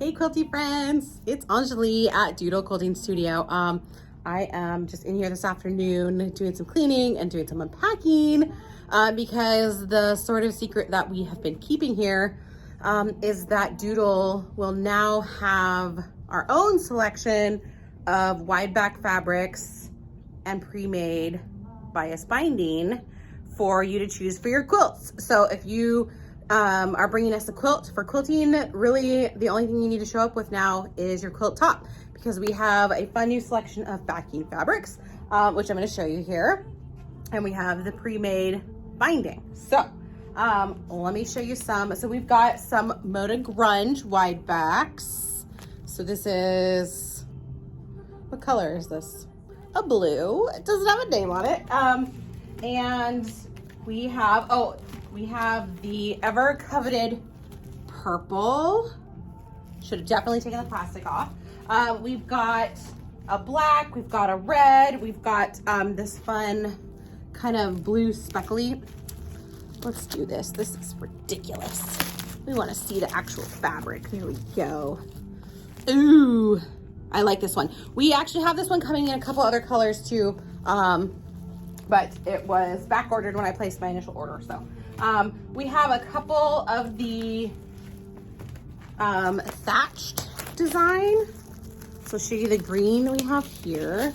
Hey quilty friends, it's Enjoli at Doodle Quilting Studio. I am just in here this afternoon doing some cleaning and doing some unpacking because the sort of secret that we have been keeping here is that Doodle will now have our own selection of wide back fabrics and pre-made bias binding for you to choose for your quilts. So if you are bringing us a quilt for quilting, really the only thing you need to show up with now is your quilt top, because we have a fun new selection of backing fabrics, which I'm going to show you here. And we have the pre-made binding. So let me show you some. So we've got some Moda Grunge wide backs. So this is, what color is this? A blue. It doesn't have a name on it. And we have, we have the ever coveted purple. Should have definitely taken the plastic off. We've got a black, we've got a red, we've got this fun kind of blue speckly. Let's do this. This is ridiculous. We want to see the actual fabric. There we go. Ooh, I like this one. We actually have this one coming in a couple other colors too, but it was back ordered when I placed my initial order. So we have a couple of the thatched design. So I'll show you the green we have here.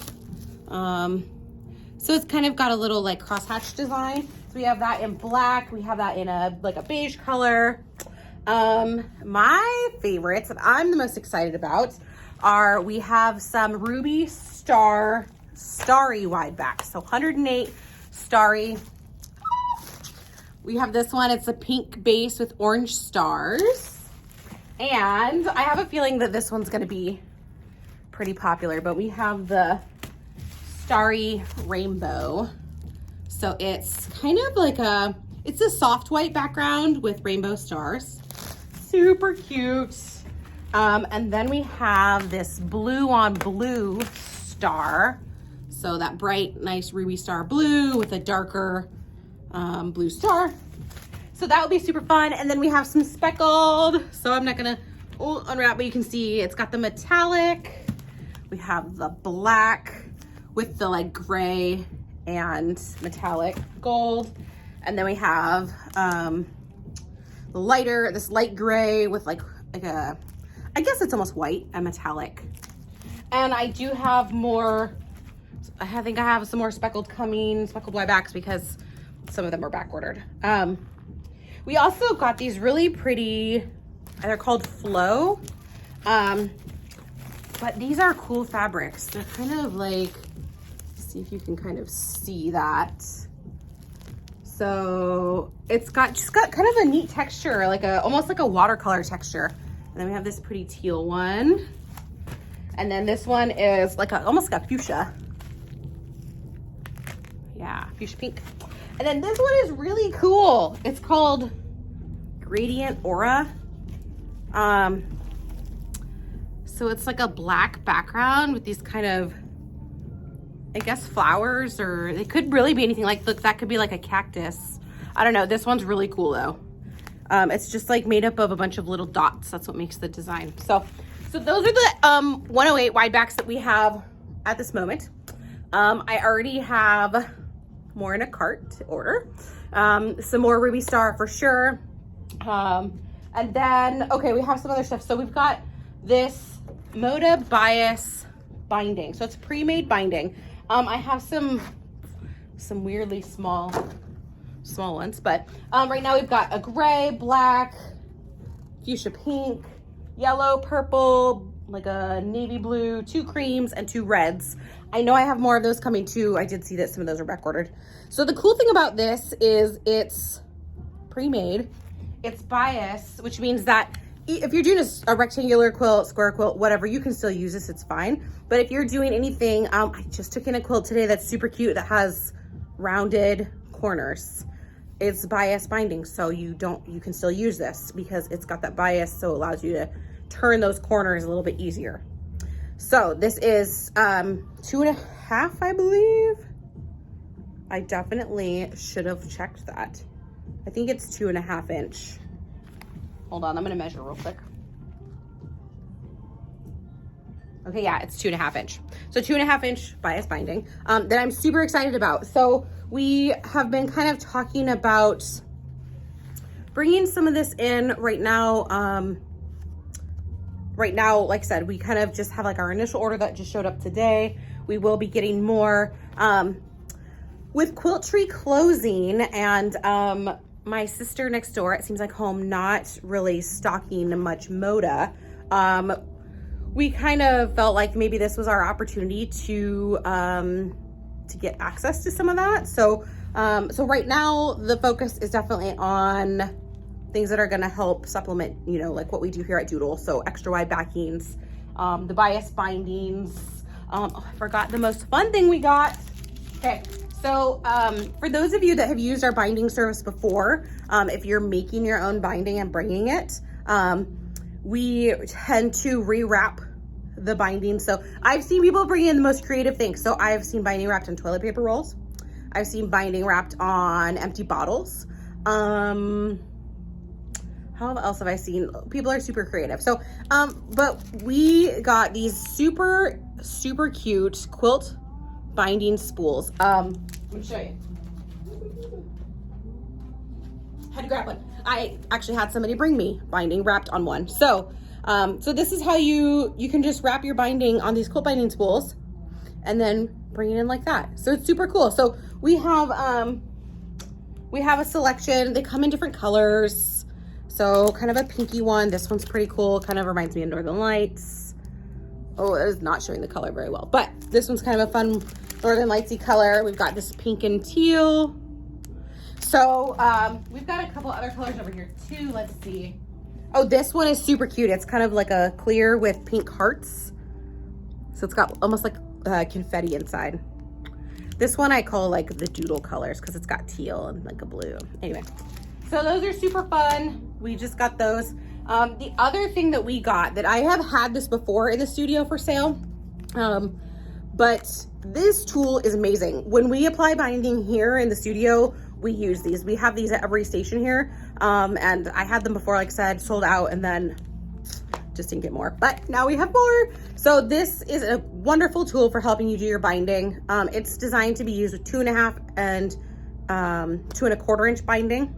So it's kind of got a little like crosshatch design. So we have that in black. We have that in a beige color. My favorites that I'm the most excited about are, we have some Ruby Starry wide back. So 108 Starry. We have this one. It's a pink base with orange stars. And I have a feeling that this one's going to be pretty popular, but we have the Starry Rainbow. So it's kind of like it's a soft white background with rainbow stars. Super cute. And then we have this blue on blue star. So that bright, nice ruby star blue with a darker blue star. So that would be super fun. And then we have some speckled. So I'm not gonna unwrap, but you can see it's got the metallic. We have the black with the like gray and metallic gold. And then we have this light gray with like a, I guess it's almost white and metallic. And I do have more, I think I have some more speckled wide backs because some of them are back ordered. We also got these really pretty, they're called Flow, but these are cool fabrics. They're kind of like, see if you can kind of see that. So it's just got kind of a neat texture, like almost like a watercolor texture. And then we have this pretty teal one. And then this one is like almost like a fuchsia. Yeah, fuchsia pink. And then this one is really cool. It's called Gradient Aura. So it's like a black background with these kind of, I guess, flowers, or they could really be anything. Like, look, that could be like a cactus. I don't know. This one's really cool though. It's just like made up of a bunch of little dots. That's what makes the design. So those are the 108 wide backs that we have at this moment. I already have more in a cart to order. Some more Ruby Star for sure. And then, okay, we have some other stuff. So we've got this Moda Bias binding. So it's pre-made binding. I have some weirdly small ones, but right now we've got a gray, black, fuchsia pink, yellow, purple, like a navy blue, 2 creams, and 2 reds. I know I have more of those coming too. I did see that some of those are back ordered. So the cool thing about this is it's pre-made, it's bias, which means that if you're doing a rectangular quilt, square quilt, whatever, you can still use this, it's fine. But if you're doing anything, I just took in a quilt today that's super cute that has rounded corners. It's bias binding, so you can still use this because it's got that bias, so it allows you to turn those corners a little bit easier. So this is 2.5, I believe. I definitely should have checked that. I think it's 2.5 inch. Hold on, I'm gonna measure real quick. Okay, yeah, it's 2.5 inch. So 2.5 inch bias binding that I'm super excited about. So we have been kind of talking about bringing some of this in right now. Right now, like I said, we kind of just have like our initial order that just showed up today. We will be getting more with Quilt Tree closing and my sister next door, it seems like home, not really stocking much Moda. We kind of felt like maybe this was our opportunity to get access to some of that. So right now the focus is definitely on things that are going to help supplement, you know, like what we do here at Doodle. So extra wide backings, the bias bindings. Oh, I forgot the most fun thing we got. Okay. So for those of you that have used our binding service before, if you're making your own binding and bringing it, we tend to rewrap the binding. So I've seen people bring in the most creative things. So I've seen binding wrapped in toilet paper rolls. I've seen binding wrapped on empty bottles. How else have I seen? People are super creative. So, but we got these super, super cute quilt binding spools. Let me show you. Had to grab one. I actually had somebody bring me binding wrapped on one. So, so this is how you can just wrap your binding on these quilt binding spools and then bring it in like that. So it's super cool. So we have a selection. They come in different colors. So kind of a pinky one. This one's pretty cool. Kind of reminds me of Northern Lights. Oh, it is not showing the color very well, but this one's kind of a fun Northern Lightsy color. We've got this pink and teal. So we've got a couple other colors over here too. Let's see. Oh, this one is super cute. It's kind of like a clear with pink hearts. So it's got almost like confetti inside. This one I call like the Doodle colors because it's got teal and like a blue. Anyway, so those are super fun. We just got those. The other thing that we got that I have had this before in the studio for sale, but this tool is amazing. When we apply binding here in the studio, we use these. We have these at every station here. And I had them before, like I said, sold out and then just didn't get more, but now we have more. So this is a wonderful tool for helping you do your binding. It's designed to be used with 2.5 and 2.25 inch binding.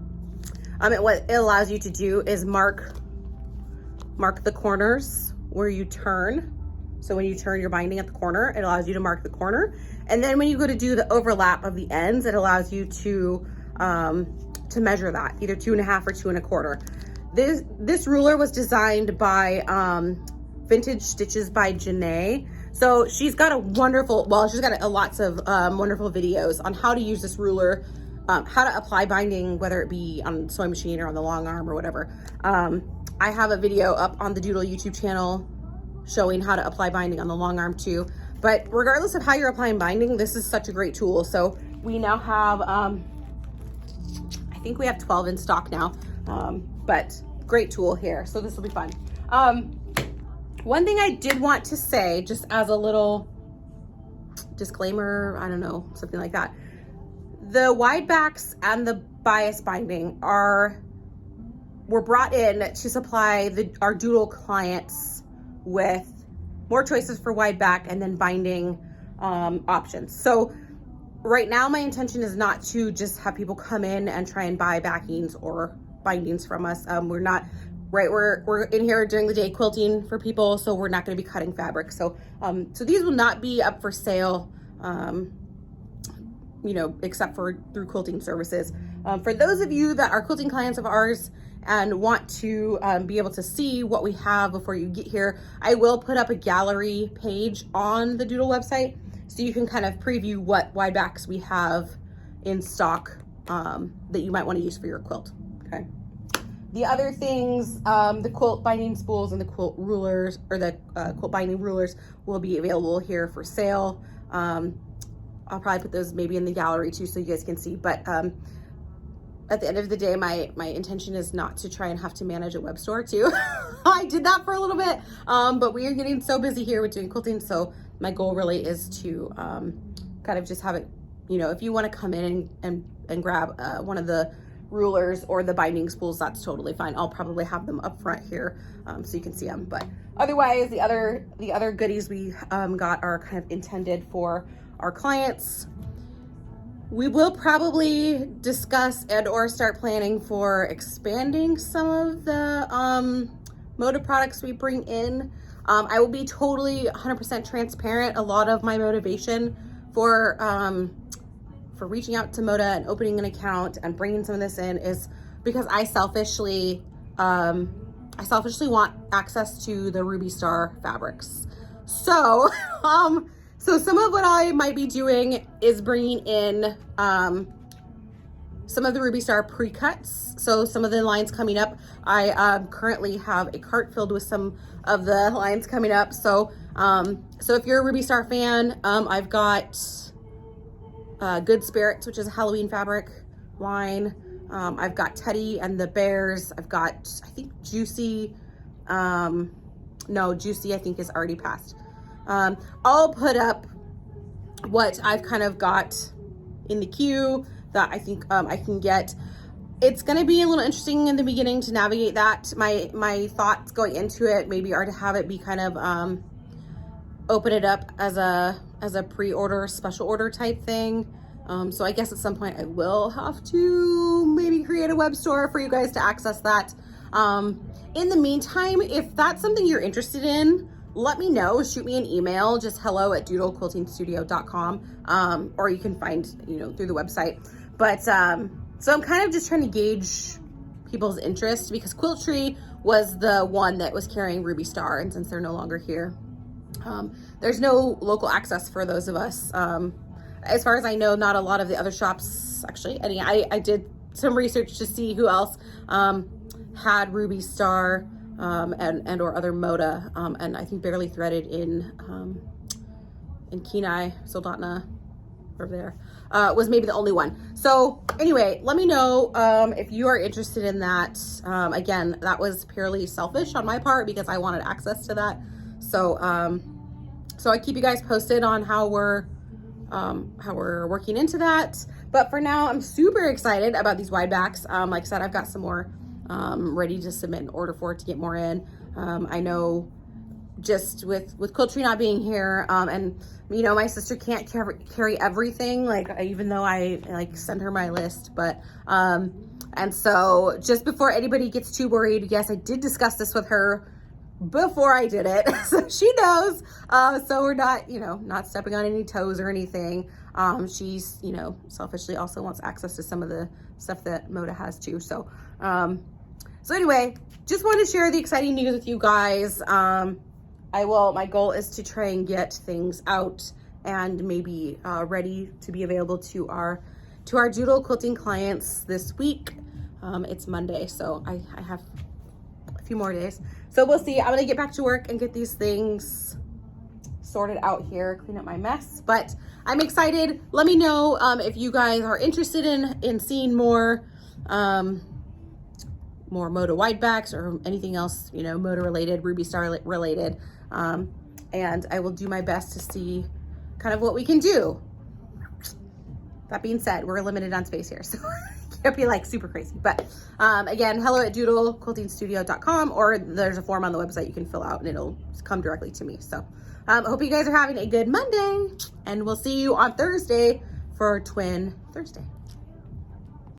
What it allows you to do is mark the corners where you turn. So when you turn your binding at the corner, it allows you to mark the corner. And then when you go to do the overlap of the ends, it allows you to measure that, either 2.5 or 2.25. This ruler was designed by Vintage Stitches by Janae. So she's got a wonderful, well, she's got lots of wonderful videos on how to use this ruler, how to apply binding, whether it be on the sewing machine or on the long arm or whatever. I have a video up on the Doodle YouTube channel showing how to apply binding on the long arm too. But regardless of how you're applying binding, this is such a great tool. So we now have, I think we have 12 in stock now, but great tool here. So this will be fun. One thing I did want to say, just as a little disclaimer, I don't know, something like that. The wide backs and the bias binding were brought in to supply our Doodle clients with more choices for wide back and then binding options. So right now my intention is not to just have people come in and try and buy backings or bindings from us. We're not, right, we're in here during the day quilting for people, so we're not going to be cutting fabric. So so these will not be up for sale, you know, except for through quilting services. For those of you that are quilting clients of ours and want to be able to see what we have before you get here, I will put up a gallery page on the Doodle website so you can kind of preview what wide backs we have in stock that you might want to use for your quilt. Okay. The other things, the quilt binding spools and the quilt rulers, or the quilt binding rulers, will be available here for sale. I'll probably put those maybe in the gallery too so you guys can see. But at the end of the day, my intention is not to try and have to manage a web store too. I did that for a little bit, but we are getting so busy here with doing quilting. So my goal really is to kind of just have it, you know, if you want to come in and grab one of the rulers or the binding spools, that's totally fine. I'll probably have them up front here so you can see them. But otherwise, the other goodies we got are kind of intended for our clients. We will probably discuss and or start planning for expanding some of the Moda products we bring in. I will be totally 100% transparent. A lot of my motivation for reaching out to Moda and opening an account and bringing some of this in is because I selfishly want access to the Ruby Star fabrics. So, so some of what I might be doing is bringing in some of the Ruby Star pre-cuts. So some of the lines coming up, I currently have a cart filled with some of the lines coming up. So, so if you're a Ruby Star fan, I've got Good Spirits, which is a Halloween fabric line. I've got Teddy and the Bears. I've got, I think Juicy. No, Juicy I think is already passed. I'll put up what I've kind of got in the queue that I think I can get. It's going to be a little interesting in the beginning to navigate that. My thoughts going into it maybe are to have it be kind of open it up as a pre-order, special order type thing. So I guess at some point I will have to maybe create a web store for you guys to access that. In the meantime, if that's something you're interested in, let me know. Shoot me an email, just hello@doodlequiltingstudio.com, or you can find, through the website. But so I'm kind of just trying to gauge people's interest because Quiltry was the one that was carrying Ruby Star, and since they're no longer here, there's no local access for those of us. As far as I know, not a lot of the other shops, actually. I did some research to see who else had Ruby Star and or other Moda, and I think Barely Threaded in Kenai, Soldotna, over there, was maybe the only one. So anyway, let me know if you are interested in that. Again, that was purely selfish on my part because I wanted access to that. So so I keep you guys posted on how we're working into that. But for now, I'm super excited about these wide backs. Like I said, I've got some more ready to submit an order for to get more in. I know just with Quiltry not being here, and my sister can't carry everything, even though I send her my list, but and so just before anybody gets too worried, yes, I did discuss this with her before I did it, so she knows. So we're not not stepping on any toes or anything. She's selfishly also wants access to some of the stuff that Moda has too. So so anyway, just wanted to share the exciting news with you guys. My goal is to try and get things out and maybe ready to be available to our Doodle quilting clients this week. It's Monday, so I have a few more days. So we'll see. I'm gonna get back to work and get these things sorted out here, clean up my mess. But I'm excited. Let me know if you guys are interested in seeing more Moda wide backs or anything else, Moda related, Ruby Star related. And I will do my best to see kind of what we can do. That being said, we're limited on space here, so can't be super crazy. But again, hello@doodlequiltingstudio.com, or there's a form on the website you can fill out and it'll come directly to me. So hope you guys are having a good Monday, and we'll see you on Thursday for Twin Thursday.